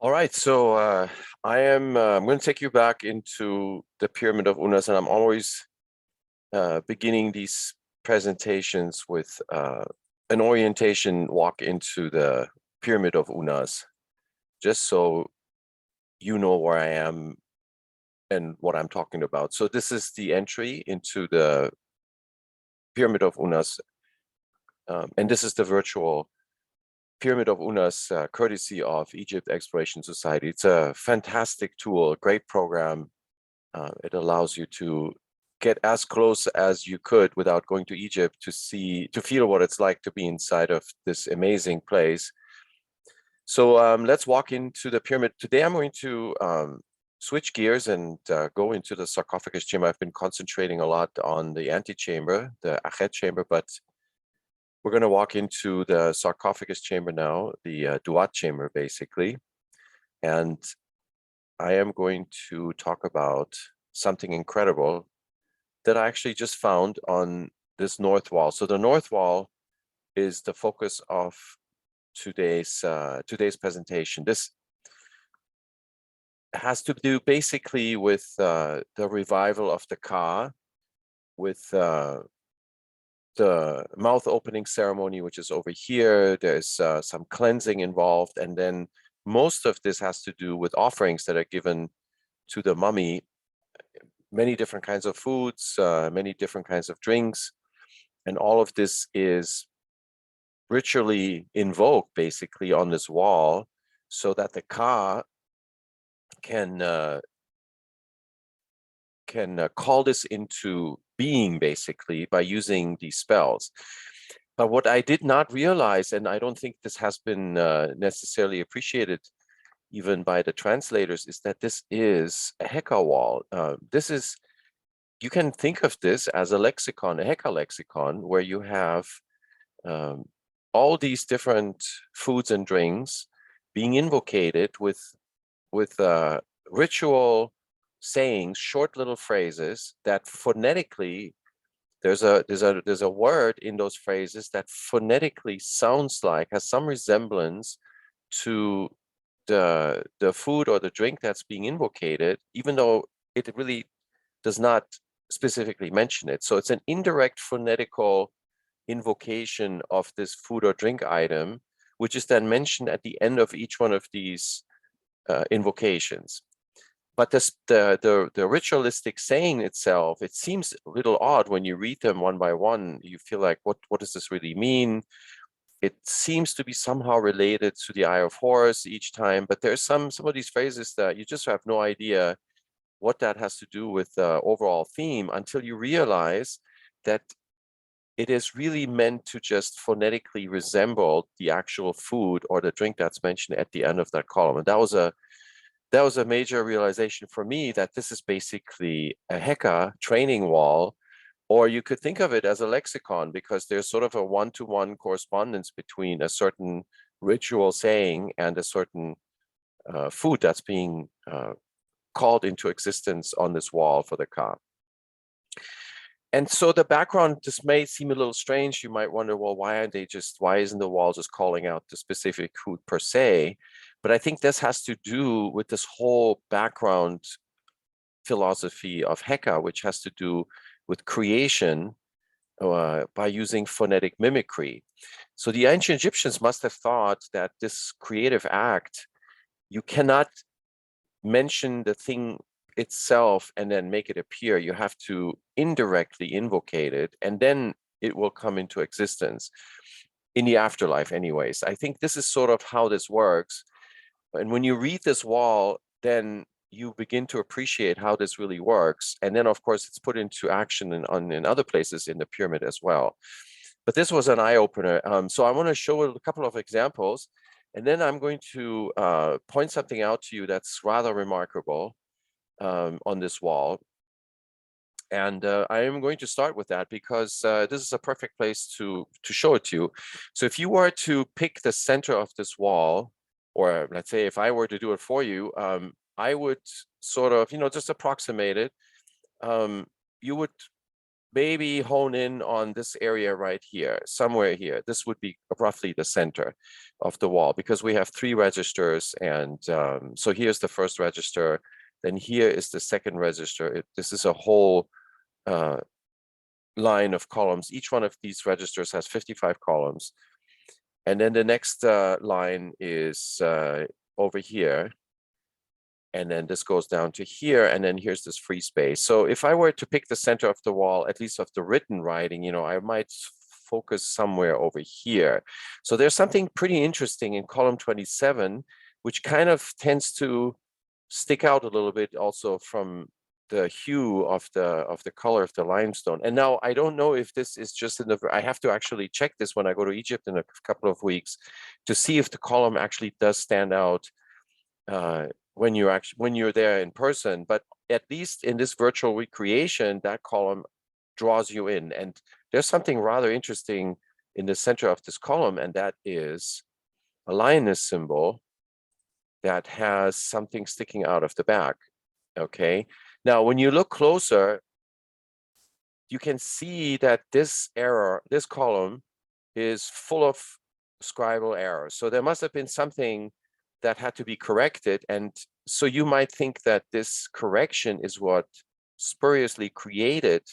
All right, so I'm going to take you back into the Pyramid of Unas, and I'm always beginning these presentations with an orientation walk into the Pyramid of Unas, just so you know where I am and what I'm talking about. So this is the entry into the Pyramid of Unas, and this is the virtual Pyramid of Unas, courtesy of Egypt Exploration Society. It's a fantastic tool, a great program. It allows you to get as close as you could without going to Egypt to feel what it's like to be inside of this amazing place. So let's walk into the pyramid. Today I'm going to switch gears and go into the sarcophagus chamber. I've been concentrating a lot on the antechamber, the Achet chamber, but we're going to walk into the sarcophagus chamber now, the Duat chamber, basically. And I am going to talk about something incredible that I actually just found on this north wall. So the north wall is the focus of today's presentation. This has to do basically with the revival of the Ka, with the mouth opening ceremony, which is over here. There's some cleansing involved, and then most of this has to do with offerings that are given to the mummy, many different kinds of foods, many different kinds of drinks, and all of this is ritually invoked basically on this wall so that the Ka can call this into being basically by using these spells. But what I did not realize, and I don't think this has been necessarily appreciated even by the translators, is that this is a Heka wall. You can think of this as a lexicon, a Heka lexicon, where you have all these different foods and drinks being invocated with ritual sayings, short little phrases that phonetically, there's a word in those phrases that phonetically sounds like, has some resemblance to the food or the drink that's being invocated, even though it really does not specifically mention it. So it's an indirect phonetical invocation of this food or drink item, which is then mentioned at the end of each one of these invocations. But the ritualistic saying itself, it seems a little odd when you read them one by one. You feel like, what does this really mean? It seems to be somehow related to the Eye of Horus each time, but there's some of these phrases that you just have no idea what that has to do with the overall theme until you realize that it is really meant to just phonetically resemble the actual food or the drink that's mentioned at the end of that column. And that was a major realization for me, that this is basically a Heka training wall, or you could think of it as a lexicon, because there's sort of a one-to-one correspondence between a certain ritual saying and a certain food that's being called into existence on this wall for the Ka. And so the background just may seem a little strange. You might wonder, well, why isn't the wall just calling out the specific food per se? But I think this has to do with this whole background philosophy of Heka, which has to do with creation by using phonetic mimicry. So the ancient Egyptians must have thought that this creative act, you cannot mention the thing itself and then make it appear. You have to indirectly invocate it, and then it will come into existence in the afterlife anyways. I think this is sort of how this works. And when you read this wall, then you begin to appreciate how this really works. And then, of course, it's put into action in other places in the pyramid as well. But this was an eye-opener. So I want to show a couple of examples, and then I'm going to point something out to you that's rather remarkable on this wall. And I am going to start with that because this is a perfect place to show it to you. So if you were to pick the center of this wall, or let's say if I were to do it for you, I would sort of, just approximate it. You would maybe hone in on this area right here, somewhere here. This would be roughly the center of the wall because we have 3 registers. And so here's the first register. Then here is the second register. This is a whole line of columns. Each one of these registers has 55 columns. And then the next line is over here. And then this goes down to here, and then here's this free space. So if I were to pick the center of the wall, at least of the written writing, you know, I might focus somewhere over here. So there's something pretty interesting in column 27, which kind of tends to stick out a little bit also from the hue of the color of the limestone. And now I don't know if this is just in the, I have to actually check this when I go to Egypt in a couple of weeks to see if the column actually does stand out when you're there in person. But at least in this virtual recreation, that column draws you in. And there's something rather interesting in the center of this column, and that is a lioness symbol that has something sticking out of the back. Okay, now when you look closer, you can see that this column is full of scribal errors. So there must have been something that had to be corrected. And so you might think that this correction is what spuriously created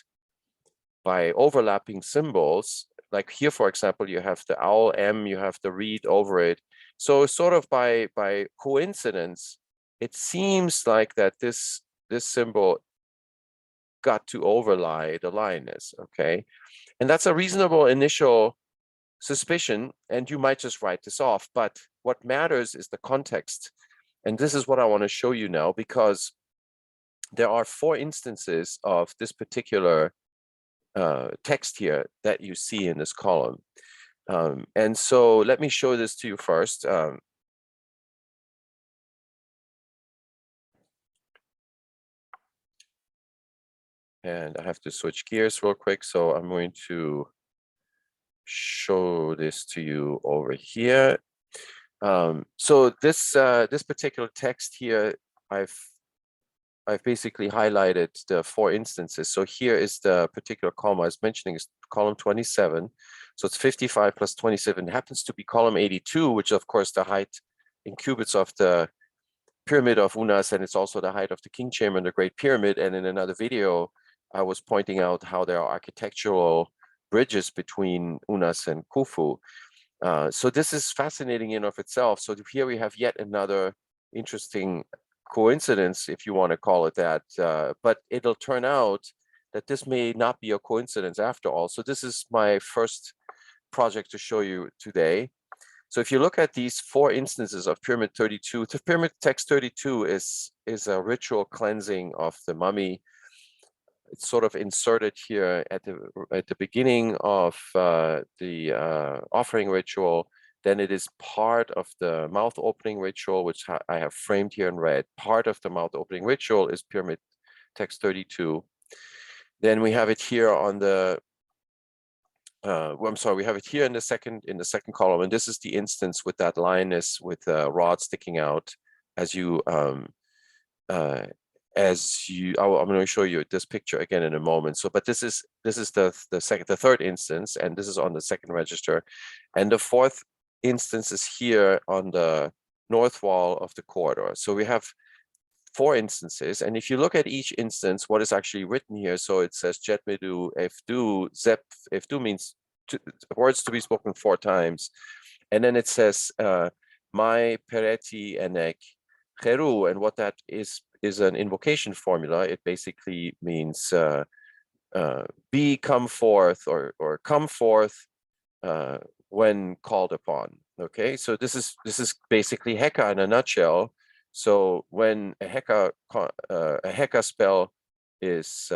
by overlapping symbols. Like here, for example, you have the owl M, you have the reed over it. So sort of by coincidence, it seems like that this symbol got to overlie the lioness, okay? And that's a reasonable initial suspicion, and you might just write this off. But what matters is the context. And this is what I want to show you now, because there are 4 instances of this particular text here that you see in this column. And so let me show this to you first. And I have to switch gears real quick. So I'm going to show this to you over here. So this particular text here, I've basically highlighted the 4 instances. So here is the particular column I was mentioning, is column 27. So it's 55 plus 27. It happens to be column 82, which of course the height in cubits of the Pyramid of Unas, and it's also the height of the King Chamber and the Great Pyramid. And in another video, I was pointing out how there are architectural bridges between Unas and Khufu. So this is fascinating in of itself. So here we have yet another interesting coincidence, if you want to call it that, but it'll turn out that this may not be a coincidence after all. So this is my first project to show you today. So if you look at these 4 instances of Pyramid 32, the Pyramid Text 32 is a ritual cleansing of the mummy. It's sort of inserted here at the beginning of the offering ritual. Then it is part of the mouth opening ritual, which I have framed here in red. Part of the mouth opening ritual is Pyramid Text 32. Then we have it here on the well, I'm sorry, we have it here in the second column, and this is the instance with that lioness with a rod sticking out. I'm going to show you this picture again in a moment. So, but this is the third instance, and this is on the second register, and the fourth instance is here on the north wall of the corridor. So we have 4 instances, and if you look at each instance, what is actually written here, so it says Jet Medu Fdu Zep. Fdu means words to be spoken 4 times, and then it says My Pereti Enek Cheru, and what that is an invocation formula. It basically means be come forth, or come forth when called upon. Okay, so this is basically Heka in a nutshell. So when a Heka spell is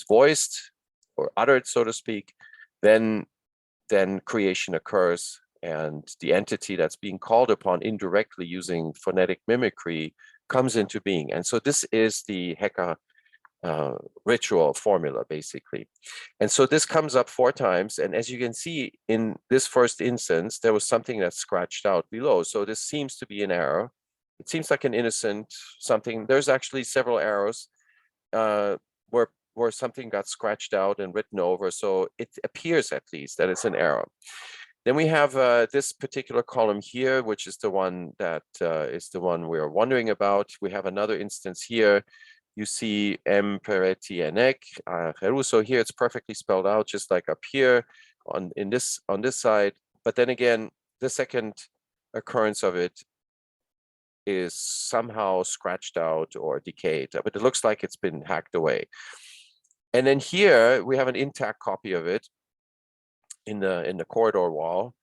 voiced or uttered, so to speak, then creation occurs, and the entity that's being called upon indirectly using phonetic mimicry comes into being. And so this is the Heka ritual formula, basically. And so this comes up 4 times. And as you can see in this first instance, there was something that's scratched out below. So this seems to be an error. It seems like an innocent something. There's actually several errors where where something got scratched out and written over. So it appears at least that it's an error. Then we have this particular column here, which is the one that is the one we're wondering about. We have another instance here. You see M. Peretti and Ek, so here it's perfectly spelled out, just like up here on this side. But then again, the second occurrence of it is somehow scratched out or decayed, but it looks like it's been hacked away. And then here we have an intact copy of it in the corridor wall.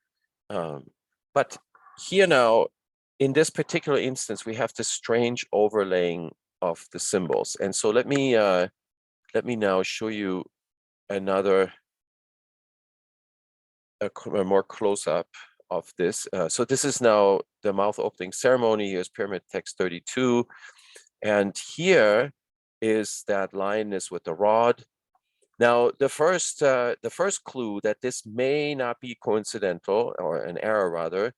But here now, in this particular instance, we have this strange overlaying of the symbols. And so let me now show you another a more close-up of this. So this is now the mouth opening ceremony. Here's pyramid text 32. And here is that lioness with the rod. Now, the first clue that this may not be coincidental, or an error rather,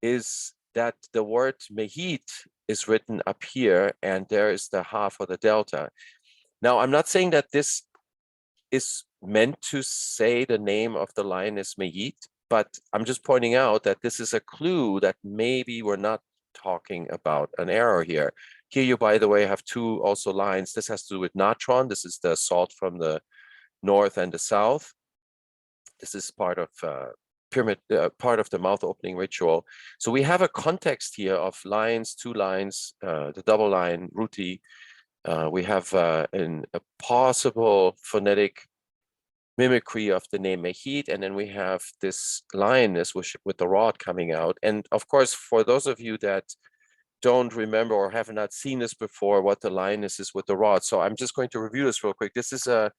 is that the word Mehit is written up here, and there is the ha for the delta. Now, I'm not saying that this is meant to say the name of the lioness Mehit, but I'm just pointing out that this is a clue that maybe we're not talking about an error here. Here you, by the way, have two also lines. This has to do with natron. This is the salt from the north and the south. This is part of pyramid, part of the mouth opening ritual. So we have a context here of lines, two lines, the double line, ruti. We have a possible phonetic mimicry of the name Mehit, and then we have this lioness with the rod coming out. And of course, for those of you that don't remember or have not seen this before, what the lioness is with the rod. So I'm just going to review this real quick. This is a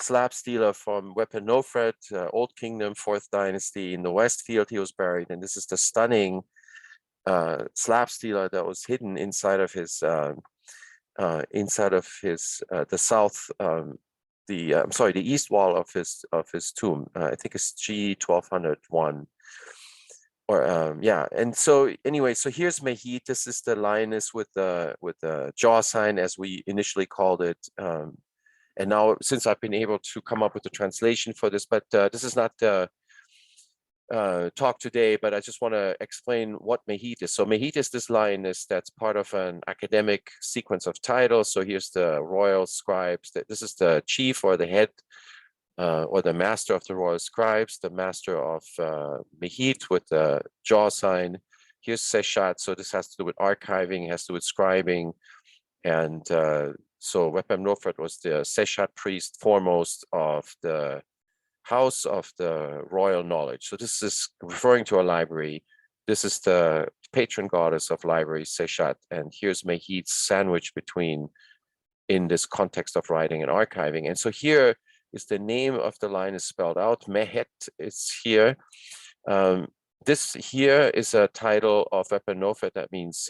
slab stele from Wepemnefret, Old Kingdom, 4th Dynasty. In the West Field, he was buried. And this is the stunning slab stele that was hidden inside of his, the south, I'm sorry, the east wall of his tomb. I think it's G 1201. Or yeah, and so anyway, so here's Mehit. This is the lioness with the jaw sign, as we initially called it. And now, since I've been able to come up with a translation for this, but this is not the talk today, but I just want to explain what Mehit is. So Mehit is this lioness that's part of an academic sequence of titles. So here's the royal scribes. This is the chief or the head or the master of the royal scribes, the master of Mehit with the jaw sign. Here's Seshat. So this has to do with archiving, has to do with scribing. And so Wepemnefret was the Seshat priest foremost of the house of the royal knowledge. So this is referring to a library. This is the patron goddess of libraries, Seshat. And here's Mehit sandwiched between in this context of writing and archiving. And so here is the name of the line is spelled out. Mehet is here. This here is a title of Wepemnefret. That means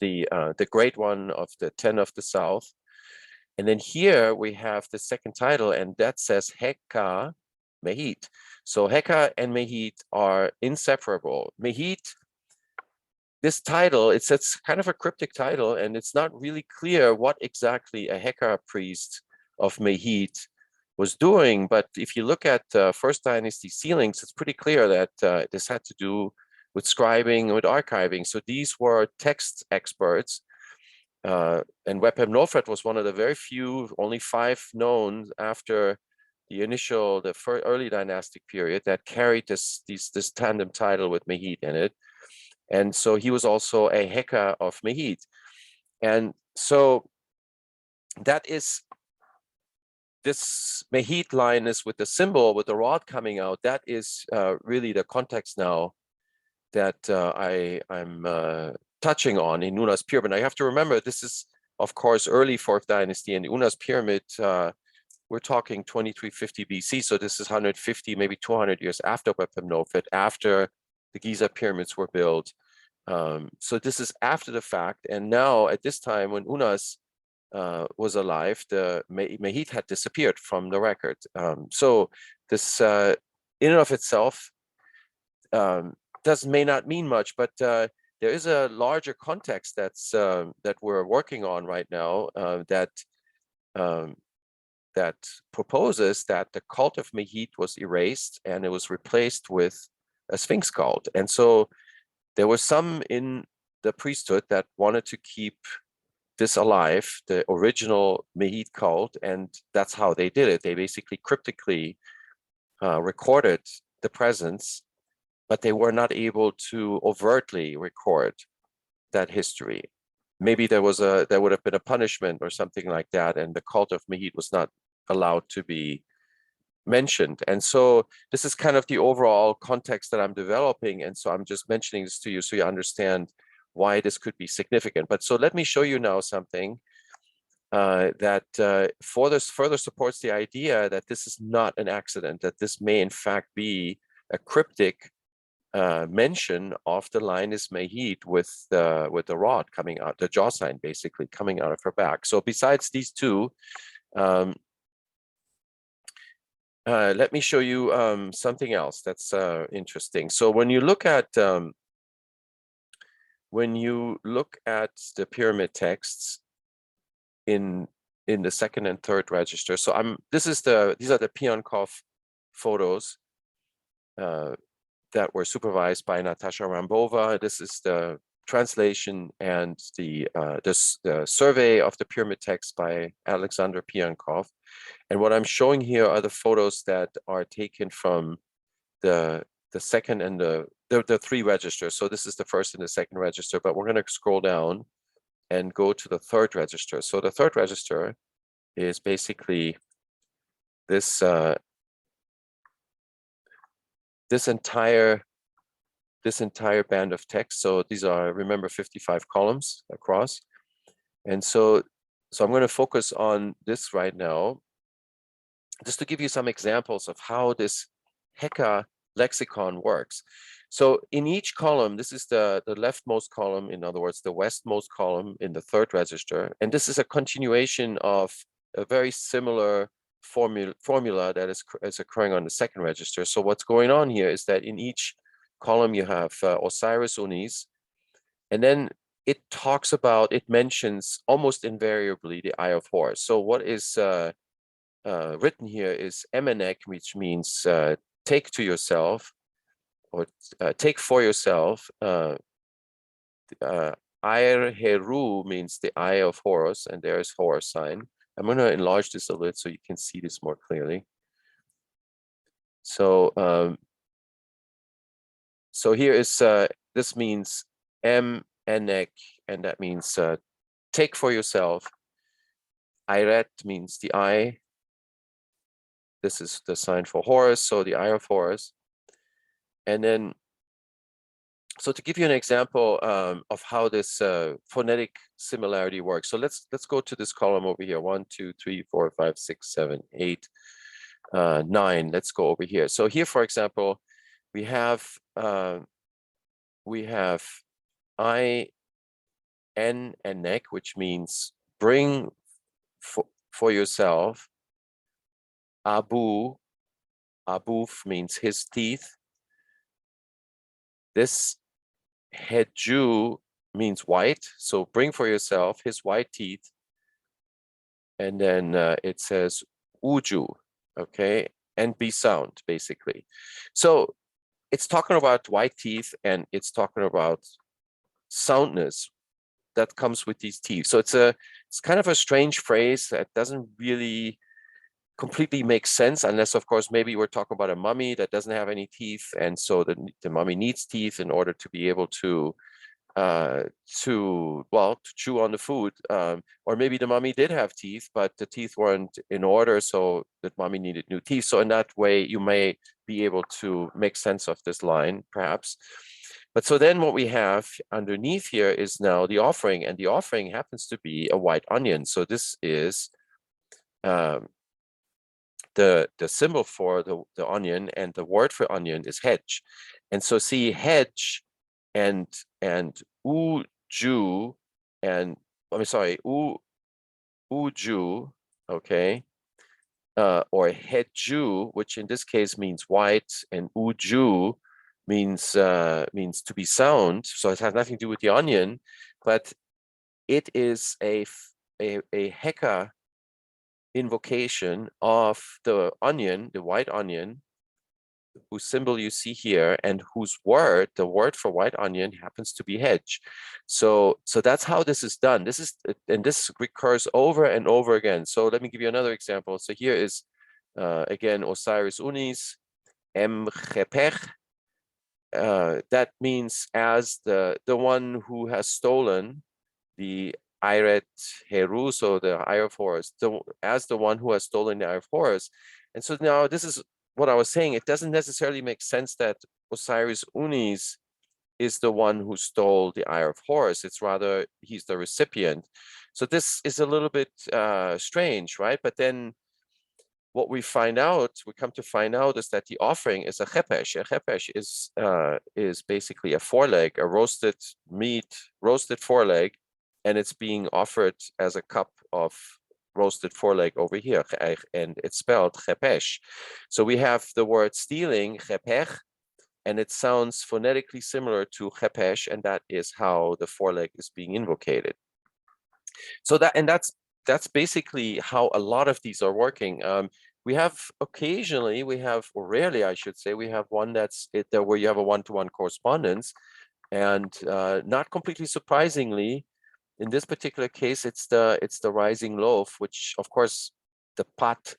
the great one of the 10 of the south. And then here we have the second title, and that says Heka Mehit. So Heka and Mehit are inseparable. Mehit, this title, it's kind of a cryptic title, and it's not really clear what exactly a Heka priest of Mehit was doing. But if you look at First Dynasty sealings, it's pretty clear that this had to do with scribing, with archiving. So these were text experts. And Wepemnefret was one of the very few, only 5 known after the initial, early dynastic period that carried this tandem title with Mehit in it. And so he was also a Heka of Mehit. And so that is this Mehit lioness with the symbol, with the rod coming out. That is really the context now that I'm touching on in Unas Pyramid. I have to remember, this is, of course, early 4th Dynasty, and the Unas Pyramid, we're talking 2350 BC, so this is 150, maybe 200 years after Wepemnefret, after the Giza pyramids were built. So this is after the fact, and now at this time when Unas was alive, the Mehit had disappeared from the record. So this in and of itself may not mean much, but there is a larger context that's that we're working on right now that that proposes that the cult of Mehit was erased and it was replaced with a Sphinx cult. And so there were some in the priesthood that wanted to keep this alive, the original Mehit cult, and that's how they did it. They basically cryptically recorded the presence, but they were not able to overtly record that history. Maybe there would have been a punishment or something like that, and the cult of Mehit was not allowed to be mentioned. And so this is kind of the overall context that I'm developing, and so I'm just mentioning this to you so you understand why this could be significant. But so let me show you now something that further supports the idea that this is not an accident, that this may in fact be a cryptic mention of the lioness Mehit with the rod coming out, the jaw sign basically coming out of her back. So besides these two, let me show you something else that's interesting. So when you look at the pyramid texts in the second and third register, so these are the Pionkov photos that were supervised by Natasha Rambova. This is the translation and the survey of the pyramid text by Alexander Pionkov. And what I'm showing here are the photos that are taken from the second and the three registers. So this is the first and the second register, but we're going to scroll down and go to the third register. So the third register is basically this this entire band of text. So these are, remember, 55 columns across. And so I'm going to focus on this right now, just to give you some examples of how this Heka lexicon works. So in each column, this is the leftmost column, in other words, the westmost column in the third register. And this is a continuation of a very similar formula that is occurring on the second register. So what's going on here is that in each column you have Osiris Unis, and then it mentions almost invariably the Eye of Horus. So what is written here is Emenek, which means take to yourself, or take for yourself. Air Heru means the Eye of Horus, and there is Horus sign. I'm going to enlarge this a little so you can see this more clearly. So so here is this means Emenek, and that means take for yourself. Iret means the eye. This is the sign for Horus, so the Eye of Horus. And then, so to give you an example of how this phonetic similarity works. So let's go to this column over here. 1, 2, 3, 4, 5, 6, 7, 8, 9. Let's go over here. So here, for example, we have I, N, and neck, which means bring for yourself. Abu, Abuf means his teeth. This Heju means white, so bring for yourself his white teeth. And then it says Uju, okay, and be sound, basically. So it's talking about white teeth, and it's talking about soundness that comes with these teeth. So it's kind of a strange phrase that doesn't really completely makes sense, unless of course maybe we're talking about a mummy that doesn't have any teeth, and so the mummy needs teeth in order to be able to chew on the food, or maybe the mummy did have teeth, but the teeth weren't in order, so the mummy needed new teeth. So in that way you may be able to make sense of this line, perhaps. But so then what we have underneath here is now the offering, and the offering happens to be a white onion. So this is the symbol for the onion, and the word for onion is hedge. And so see, hedge and uju, and uju, okay, or heju, which in this case means white, and uju means to be sound. So it has nothing to do with the onion, but it is a Heka invocation of the onion, the white onion, whose symbol you see here, and whose word, the word for white onion, happens to be hedge. So that's how this is done. And this recurs over and over again. So let me give you another example. So here is again Osiris Unis Mhepech. That means as the one who has stolen the Iret Heru, so the Eye of Horus, as the one who has stolen the Eye of Horus. And so now this is what I was saying. It doesn't necessarily make sense that Osiris Unis is the one who stole the Eye of Horus. It's rather he's the recipient. So this is a little bit strange, right? But then what we come to find out is that the offering is a chepesh. A chepesh is basically a foreleg, a roasted foreleg, and it's being offered as a cup of roasted foreleg over here, and it's spelled chepesh. So we have the word stealing, chepech, and it sounds phonetically similar to chepesh, and that is how the foreleg is being invocated. So that's basically how a lot of these are working. We have occasionally, or rarely, I should say, we have one where you have a one-to-one correspondence, and not completely surprisingly, in this particular case, it's the rising loaf, which of course the pot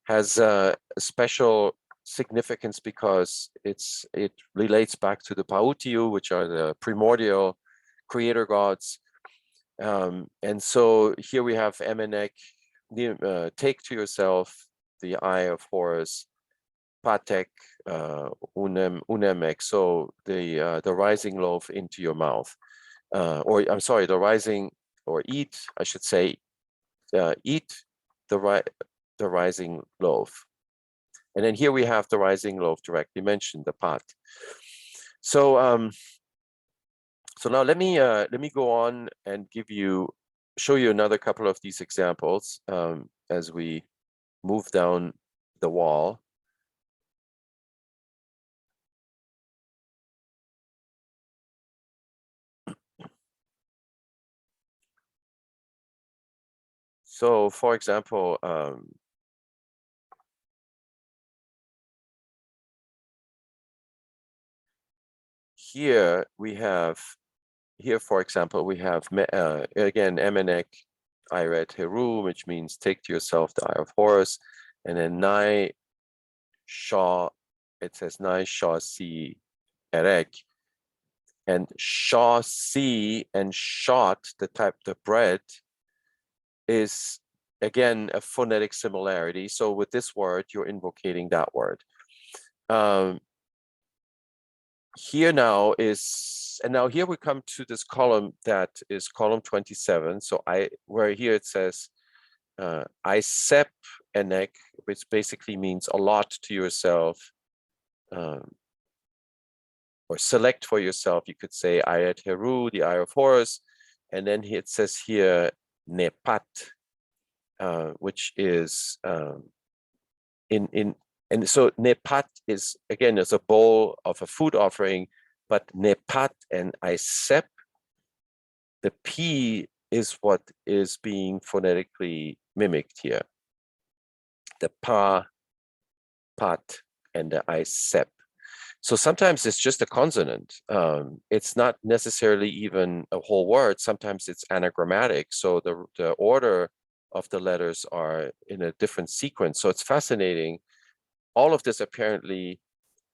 has a special significance because it relates back to the Pautiu, which are the primordial creator gods. And so here we have Emenek, take to yourself the Eye of Horus, Patek, Unemek, so the rising loaf into your mouth. Or I'm sorry, the rising, or eat, I should say, eat the rising loaf. And then here we have the rising loaf directly mentioned, the pot. So so now let me go on and show you another couple of these examples as we move down the wall. So, for example, here, for example, we have again Emenek, Iret Heru, which means take to yourself the Eye of Horus, and then Nai Shah, it says Nai Shah Si Erek, and Shah Si and Shot, the bread, is again a phonetic similarity. So with this word, you're invocating that word. Here now here we come to this column that is column 27. So where here it says Isep Enek, which basically means allot to yourself, or select for yourself. You could say Ayat Heru, the Eye of Horus, and then it says here Nepat, which is and so Nepat is again a bowl of a food offering, but Nepat and Isep, the P is what is being phonetically mimicked here. The Pa, Pat, and the Isep. So sometimes it's just a consonant. It's not necessarily even a whole word. Sometimes it's anagrammatic. So the order of the letters are in a different sequence. So it's fascinating. All of this apparently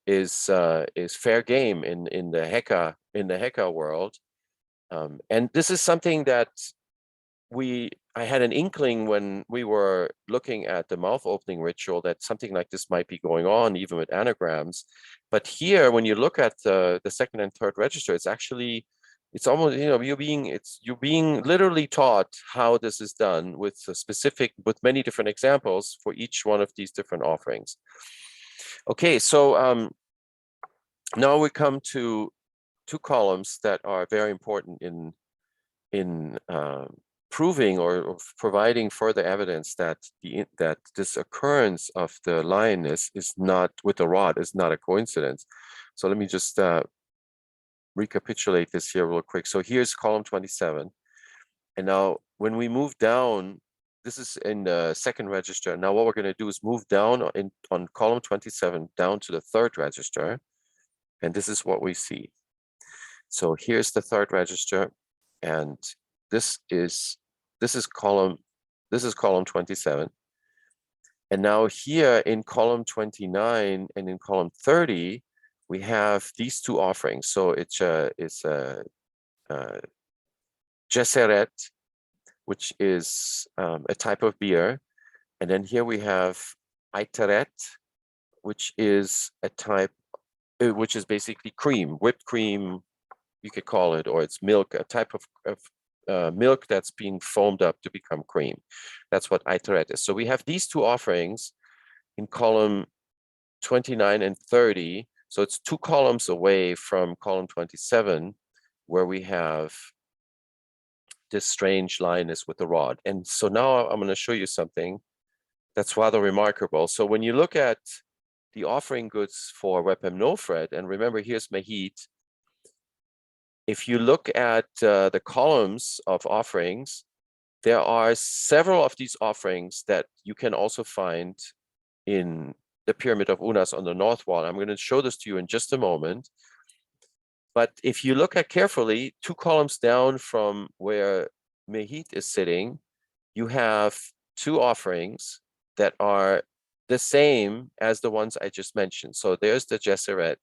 is fair game in the Heka world, and this is something that I had an inkling when we were looking at the mouth opening ritual that something like this might be going on even with anagrams. But here, when you look at the second and third register, it's almost, you're being literally taught how this is done with many different examples for each one of these different offerings. Okay, so now we come to two columns that are very important in proving or providing further evidence that this occurrence of the lioness is not with the rod is not a coincidence. So let me just recapitulate this here real quick. So here's column 27, and now when we move down this is in the second register. Now what we're going to do is move down on column 27 down to the third register, and this is what we see. So here's the third register, and this is column 27. And now here in column 29 and in column 30, we have these two offerings. So it's a Geseret, which is a type of beer. And then here we have Eiteret, which is a type, which is basically cream, whipped cream, you could call it, or it's milk, a type of milk that's being foamed up to become cream. That's what Eiteret is. So we have these two offerings in column 29 and 30. So it's 2 columns away from column 27, where we have this strange lioness with the rod. And so now I'm going to show you something that's rather remarkable. So when you look at the offering goods for Wepemnefret, and remember, here's Mehit. If you look at the columns of offerings, there are several of these offerings that you can also find in the Pyramid of Unas on the north wall. I'm going to show this to you in just a moment. But if you look at carefully, 2 columns down from where Mehit is sitting, you have 2 offerings that are the same as the ones I just mentioned. So there's the Geseret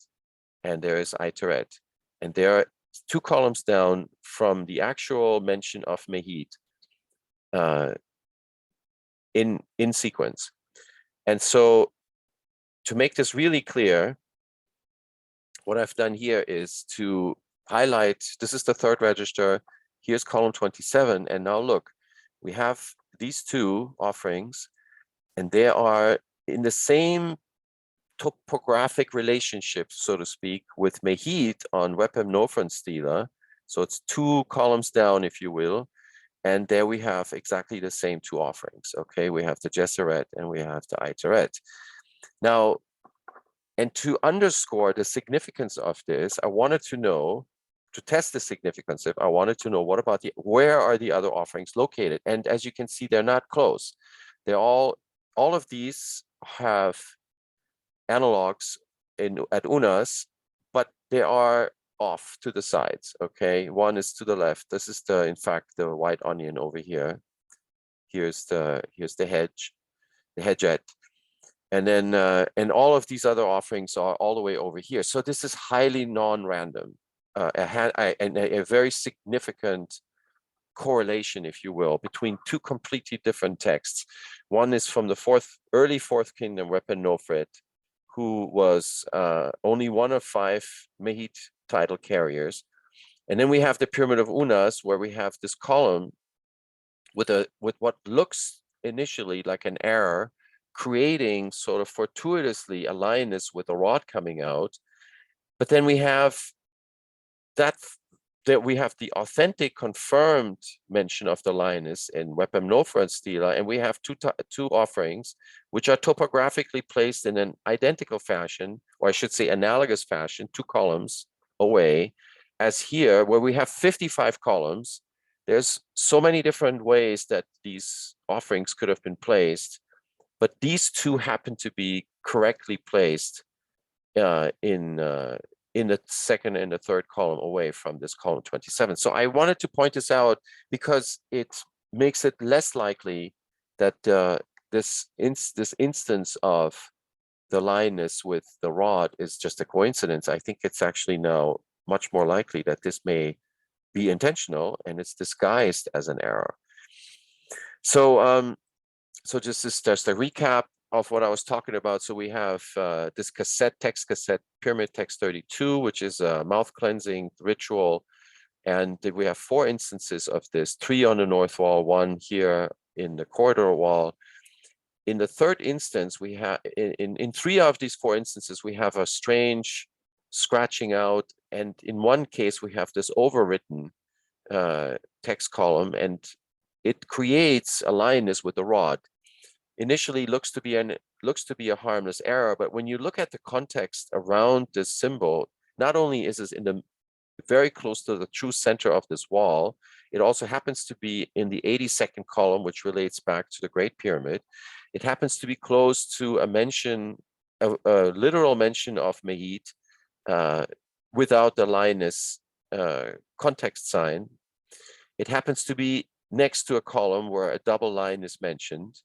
and there is Eiteret. And there are 2 columns down from the actual mention of Mehit in sequence. And so to make this really clear, what I've done here is to highlight, this is the third register, here's column 27, and now look, we have these 2 offerings, and they are in the same topographic relationship, so to speak, with Mehit on Wepemnefret Stele. So it's 2 columns down, if you will, and there we have exactly the same 2 offerings. Okay, we have the Geseret and we have the Eiteret. Now, and to underscore the significance of this, I wanted to know, to test the significance of, I wanted to know, what about where are the other offerings located? And as you can see, they're not close. They're all of these have analogs at Unas, but they are off to the sides, okay? One is to the left. This is in fact, the white onion over here. Here's the hedgehette. And then, and all of these other offerings are all the way over here. So this is highly non-random, and a very significant correlation, if you will, between 2 completely different texts. One is from the early fourth kingdom, Wepemnefret, who was only one of 5 Mehit title carriers. And then we have the Pyramid of Unas, where we have this column with what looks initially like an error, creating sort of fortuitously a lioness with a rod coming out. But then we have that we have the authentic confirmed mention of the lioness in Wepemnefret Stele, and we have 2 offerings which are topographically placed in an identical fashion, or I should say analogous fashion, 2 columns away, as here, where we have 55 columns. There's so many different ways that these offerings could have been placed, but these 2 happen to be correctly placed in the second and the third column away from this column 27. So I wanted to point this out because it makes it less likely that this instance of the lioness with the rod is just a coincidence. I think it's actually now much more likely that this may be intentional and it's disguised as an error. So so just a recap of what I was talking about. So we have this text cassette, Pyramid Text 32, which is a mouth cleansing ritual. And we have 4 instances of this, 3 on the north wall, 1 here in the corridor wall. In the third instance, we have, in 3 of these 4 instances, we have a strange scratching out. And in one case, we have this overwritten text column, and it creates a lioness with a rod. Initially looks to be a harmless error, but when you look at the context around this symbol, not only is this in the very close to the true center of this wall. It also happens to be in the 82nd column, which relates back to the Great Pyramid. It happens to be close to a mention, a literal mention of Mehit without the Linus context sign. It happens to be next to a column where a double line is mentioned.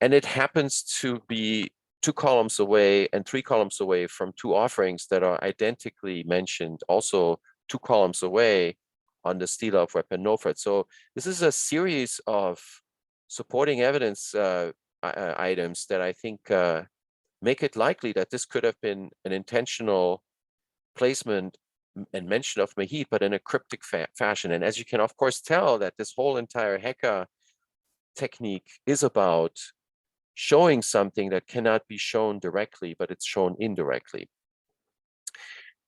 And it happens to be 2 columns away and 3 columns away from 2 offerings that are identically mentioned, also 2 columns away on the Stele of Wepemnefret. So this is a series of supporting evidence items that I think make it likely that this could have been an intentional placement and mention of Mehit, but in a cryptic fashion. And as you can, of course, tell that this whole entire Heka technique is about showing something that cannot be shown directly, but it's shown indirectly.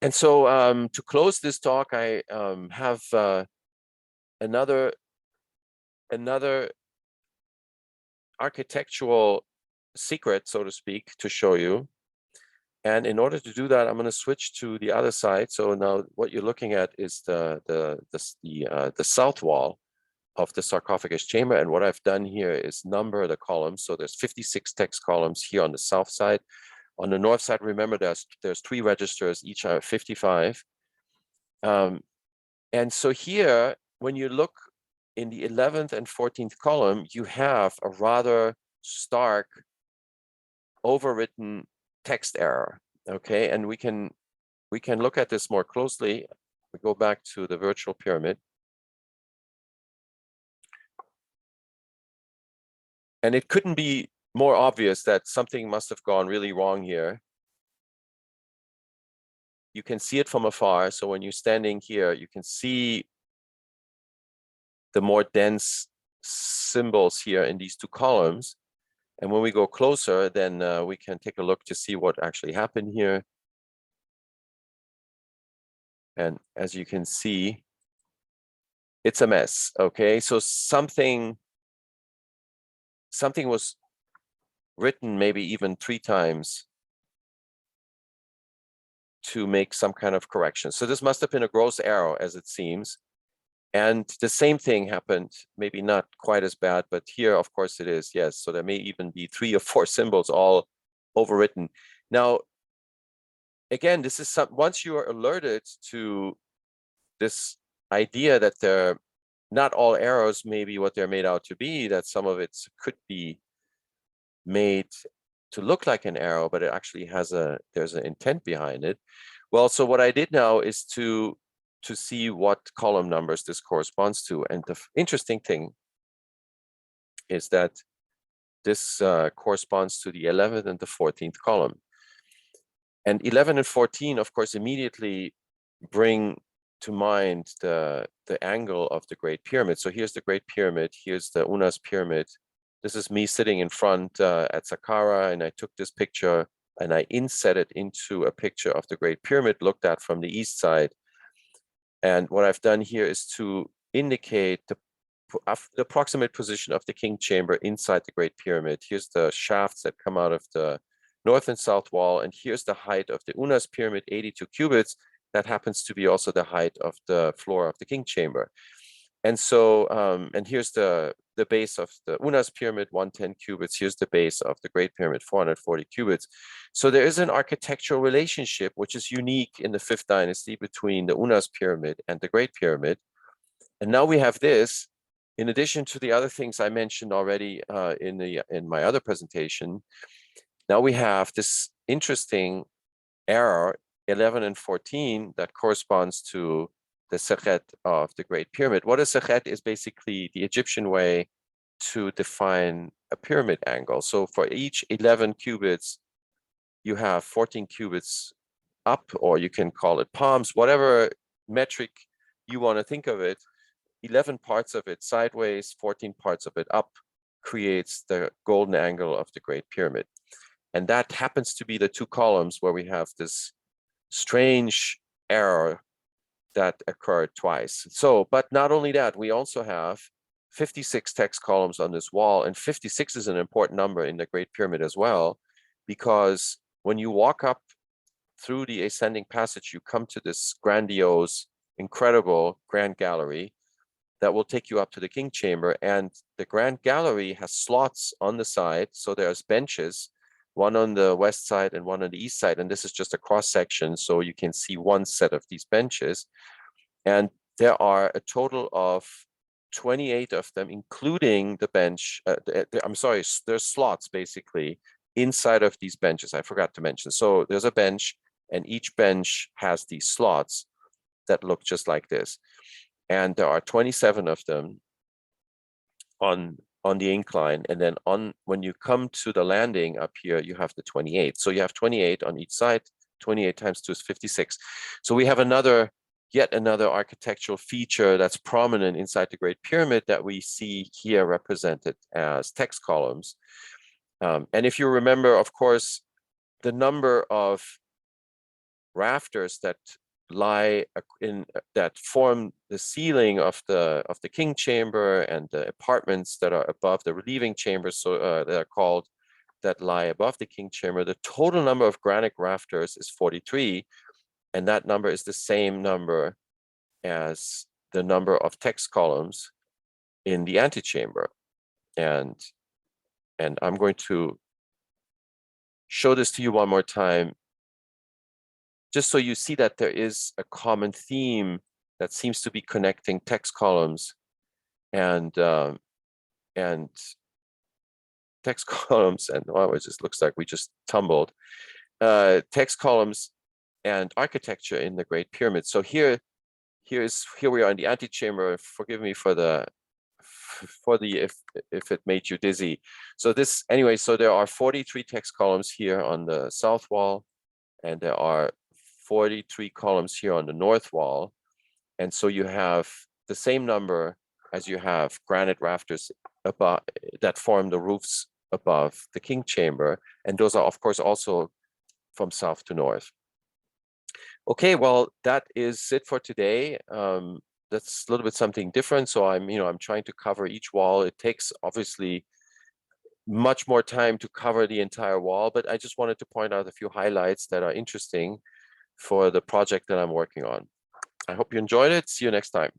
And so to close this talk, I have another architectural secret, so to speak, to show you. And in order to do that, I'm going to switch to the other side. So now what you're looking at is the south wall of the sarcophagus chamber. And what I've done here is number the columns. So there's 56 text columns here on the south side. On the north side, remember there's 3 registers, each are 55. And so here, when you look in the 11th and 14th column, you have a rather stark overwritten text error. Okay, and we can look at this more closely. We go back to the virtual pyramid. And it couldn't be more obvious that something must have gone really wrong here. You can see it from afar. So when you're standing here, you can see the more dense symbols here in these 2 columns. And when we go closer, then we can take a look to see what actually happened here. And as you can see, it's a mess. Okay, so something was written maybe even 3 times to make some kind of correction. So this must have been a gross error, as it seems. And the same thing happened, maybe not quite as bad, but here, of course, it is. Yes, so there may even be 3 or 4 symbols all overwritten. Now, again, this is once you are alerted to this idea that they're not all arrows may be what they're made out to be, that some of it could be made to look like an arrow, but it actually has there's an intent behind it. Well, so what I did now is to see what column numbers this corresponds to. And the interesting thing is that this corresponds to the 11th and the 14th column. And 11 and 14, of course, immediately bring to mind the angle of the Great Pyramid. So here's the Great Pyramid, here's the Unas Pyramid. This is me sitting in front at Saqqara, and I took this picture and I inset it into a picture of the Great Pyramid looked at from the east side. And what I've done here is to indicate the approximate position of the king chamber inside the Great Pyramid. Here's the shafts that come out of the north and south wall, and here's the height of the Unas Pyramid, 82 cubits. That happens to be also the height of the floor of the king chamber. And so, and here's the base of the Unas Pyramid, 110 cubits. Here's the base of the Great Pyramid, 440 cubits. So there is an architectural relationship, which is unique in the 5th dynasty between the Unas Pyramid and the Great Pyramid. And now we have this, in addition to the other things I mentioned already in my other presentation. Now we have this interesting error, 11 and 14, that corresponds to the sechet of the Great Pyramid. What a sechet is basically the Egyptian way to define a pyramid angle. So for each 11 cubits, you have 14 cubits up, or you can call it palms, whatever metric you want to think of it. 11 parts of it sideways, 14 parts of it up creates the golden angle of the Great Pyramid. And that happens to be the 2 columns where we have this strange error that occurred twice. So, but not only that, we also have 56 text columns on this wall, and 56 is an important number in the Great Pyramid as well, because when you walk up through the ascending passage, you come to this grandiose incredible grand gallery that will take you up to the king chamber. And the grand gallery has slots on the side. So there's benches, one on the west side and one on the east side. And this is just a cross section, so you can see one set of these benches. And there are a total of 28 of them, including the bench. I'm sorry, there's slots basically inside of these benches. I forgot to mention. So there's a bench, and each bench has these slots that look just like this. And there are 27 of them on the incline. And then when you come to the landing up here, you have the 28. So you have 28 on each side. 28 times 2 is 56. So we have yet another architectural feature that's prominent inside the Great Pyramid that we see here represented as text columns. And if you remember, of course, the number of rafters that lie that form the ceiling of the king chamber and the apartments that are above the relieving chambers, so that lie above the king chamber, the total number of granite rafters is 43, and that number is the same number as the number of text columns in the antechamber. And I'm going to show this to you one more time, just so you see that there is a common theme that seems to be connecting text columns and text columns, and oh, it just looks like we just tumbled, text columns and architecture in the Great Pyramid. So here we are in the antechamber. Forgive me for the if it made you dizzy. So anyway, so there are 43 text columns here on the south wall, and there are 43 columns here on the north wall. And so you have the same number as you have granite rafters above that form the roofs above the king chamber. And those are, of course, also from south to north. Okay, well, that is it for today. That's a little bit something different. So I'm trying to cover each wall. It takes obviously much more time to cover the entire wall, but I just wanted to point out a few highlights that are interesting for the project that I'm working on. I hope you enjoyed it. See you next time.